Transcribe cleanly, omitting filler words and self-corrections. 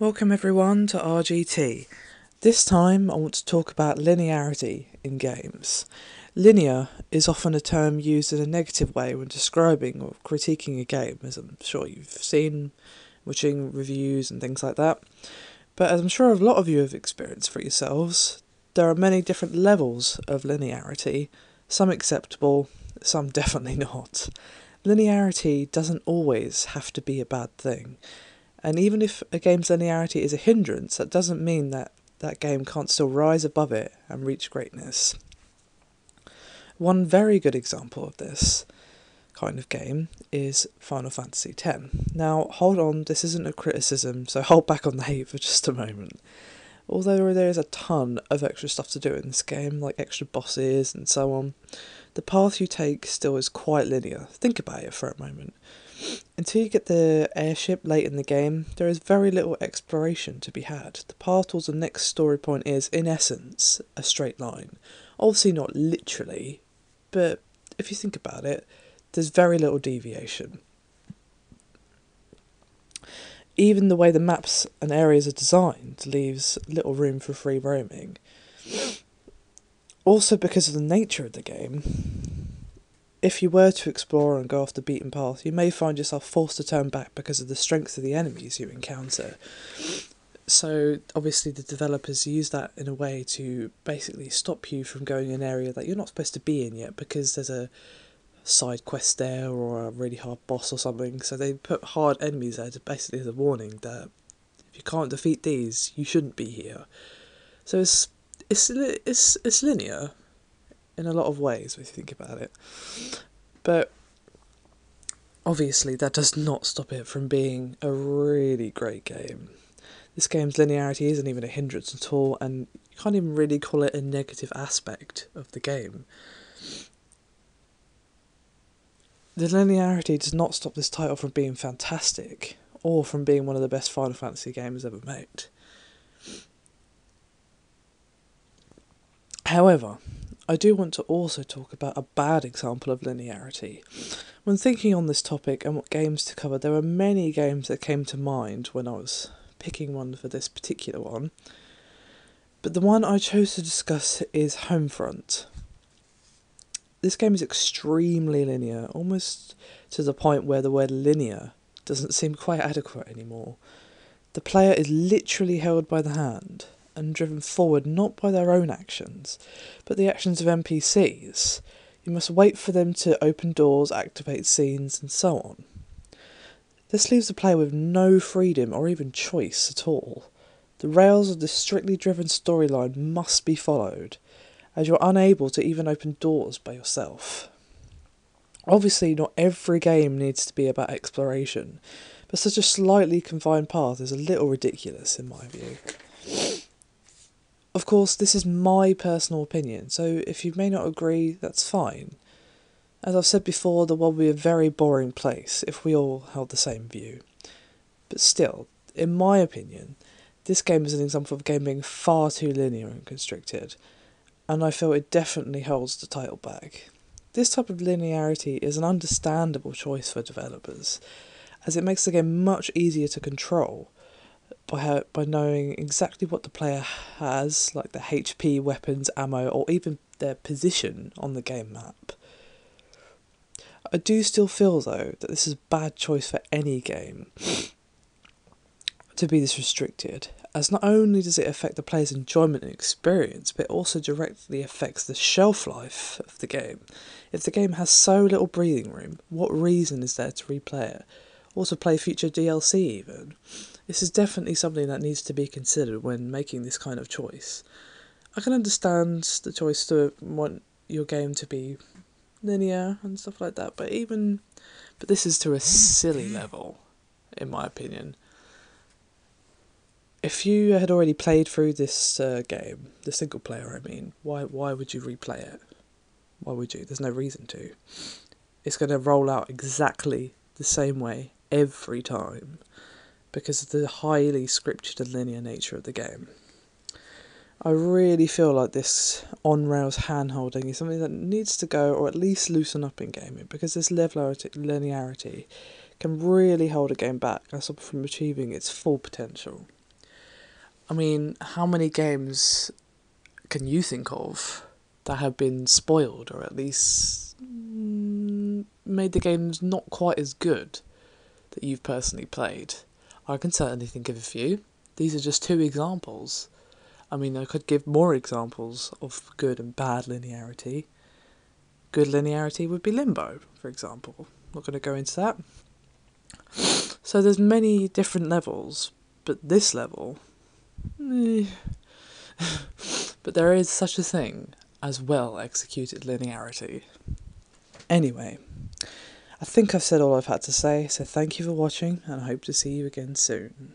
Welcome everyone to RGT. This time I want to talk about linearity in games. Linear is often a term used in a negative way when describing or critiquing a game, as I'm sure you've seen watching reviews and things like that. But as I'm sure a lot of you have experienced for yourselves, there are many different levels of linearity, some acceptable, some definitely not. Linearity doesn't always have to be a bad thing. And even if a game's linearity is a hindrance, that doesn't mean that that game can't still rise above it and reach greatness. One very good example of this kind of game is Final Fantasy X. Now, hold on, this isn't a criticism, so hold back on the hate for just a moment. Although there is a ton of extra stuff to do in this game, like extra bosses and so on, the path you take still is quite linear. Think about it for a moment. Until you get the airship late in the game, there is very little exploration to be had. The path towards the next story point is, in essence, a straight line. Obviously not literally, but if you think about it, there's very little deviation. Even the way the maps and areas are designed leaves little room for free roaming. Also, because of the nature of the game, if you were to explore and go off the beaten path, you may find yourself forced to turn back because of the strength of the enemies you encounter. So, obviously the developers use that in a way to basically stop you from going in an area that you're not supposed to be in yet because there's a side quest there or a really hard boss or something. So they put hard enemies there to basically as a warning that if you can't defeat these, you shouldn't be here. So it's linear in a lot of ways if you think about it. But obviously that does not stop it from being a really great game. This game's linearity isn't even a hindrance at all, and you can't even really call it a negative aspect of the game. The linearity does not stop this title from being fantastic, or from being one of the best Final Fantasy games ever made. However, I do want to also talk about a bad example of linearity. When thinking on this topic and what games to cover, there were many games that came to mind when I was picking one for this particular one. But the one I chose to discuss is Homefront. This game is extremely linear, almost to the point where the word linear doesn't seem quite adequate anymore. The player is literally held by the hand and driven forward not by their own actions, but the actions of NPCs. You must wait for them to open doors, activate scenes, and so on. This leaves the player with no freedom or even choice at all. The rails of the strictly driven storyline must be followed, as you're unable to even open doors by yourself. Obviously, not every game needs to be about exploration, but such a slightly confined path is a little ridiculous in my view. Of course, this is my personal opinion, so if you may not agree, that's fine. As I've said before, the world would be a very boring place if we all held the same view. But still, in my opinion, this game is an example of a game being far too linear and constricted, and I feel it definitely holds the title back. This type of linearity is an understandable choice for developers, as it makes the game much easier to control by knowing exactly what the player has, like their HP, weapons, ammo, or even their position on the game map. I do still feel, though, that this is a bad choice for any game to be this restricted, as not only does it affect the player's enjoyment and experience, but it also directly affects the shelf life of the game. If the game has so little breathing room, what reason is there to replay it, or to play future DLC even? This is definitely something that needs to be considered when making this kind of choice. I can understand the choice to want your game to be linear and stuff like that, but this is to a silly level, in my opinion. If you had already played through this game, the single player, I mean, why would you replay it? Why would you? There's no reason to. It's going to roll out exactly the same way every time, because of the highly scripted and linear nature of the game. I really feel like this on-rails hand-holding is something that needs to go, or at least loosen up in gaming, because this level of linearity can really hold a game back and stop it from achieving its full potential. I mean, how many games can you think of that have been spoiled, or at least made the games not quite as good that you've personally played? I can certainly think of a few. These are just two examples. I mean, I could give more examples of good and bad linearity. Good linearity would be Limbo, for example. Not going to go into that. So there's many different levels, but this level... but there is such a thing as well executed linearity. Anyway, I think I've said all I've had to say, so thank you for watching, and I hope to see you again soon.